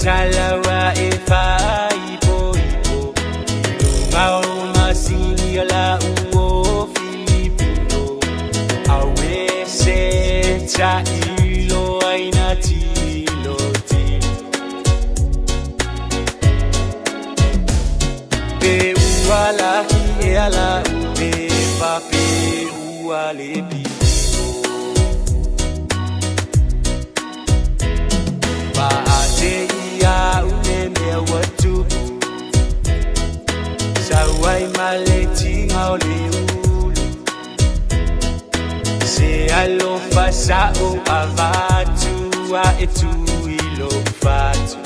talawa e fai poipo ilunga o masini ala uo Filipino awe se cha ilo aina tilo pe uala ki e ala ube pa pe uale pi Sawai maleti ngauliulu Se alo fasao avatu a etu ilo fatu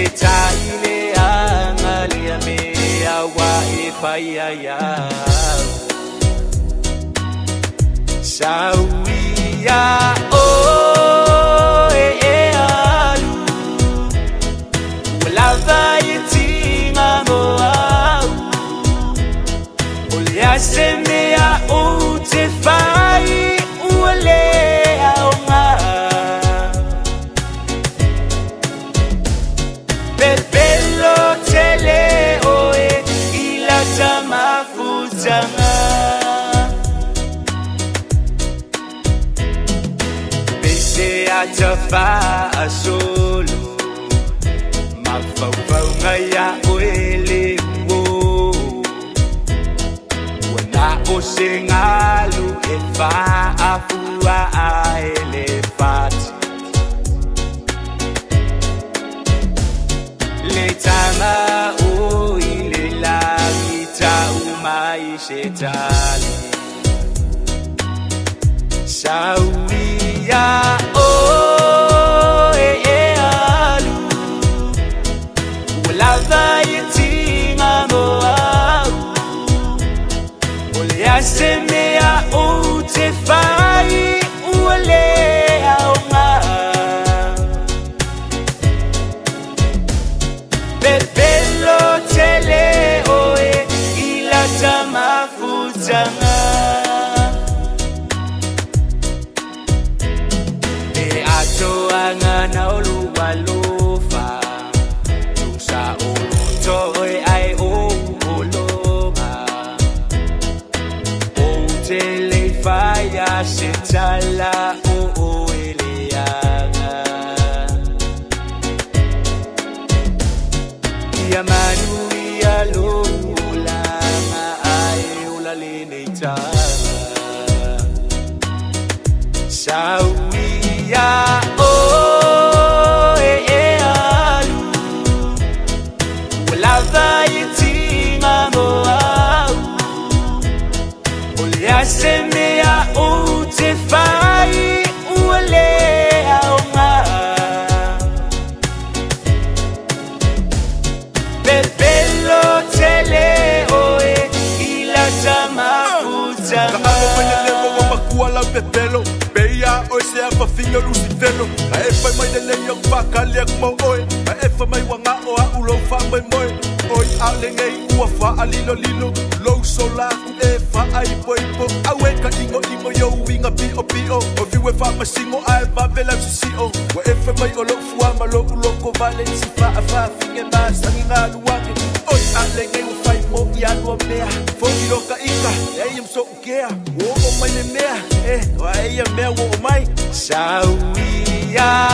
Eta ile angalia me awa e faya ya Sawia Semea o te fai uale aonga Pepelo tele oe ila tamafutanga Pese atafa solo Mafau ngaya oele O sengalu e fa afua a elefati Le tama o ile la kita umai shetani Sawia o alu Wala vayetinga moa Semea o te fai uale aonga Pepelo tele oe ila tamafutanga E ato angana oluwalofa Tusa uluto e ai o Telefaya setala o eleanga Ia manu ia lulanga ai ulalene tanga Sawia o alu Walava yitinga moa Semea o te fai uale aonga Pepelo tele oe ila tamafutanga Kaano manelemo wa makuala pepelo Beia oe se apa finga lucifeno Ka efa mai lele yung pakaliak mo oe Ka efa mai wanga o a ulo fa mai moe Oi ale ngei ua fa alilo lilo Low sola ku e fa ai poipo Awe ka ingo ingo yo winga pio pio O viwe fa masingo ai va vela sisio Wa efa mai o lo fua ma lo ulo ko vale Si fa a fa finge ma sangi nga luake Oi ale ngei ua fai mo i anua mea Fongi roka ika e im so ukea Wo o mai le mea o a eia mea wo o mai Sawia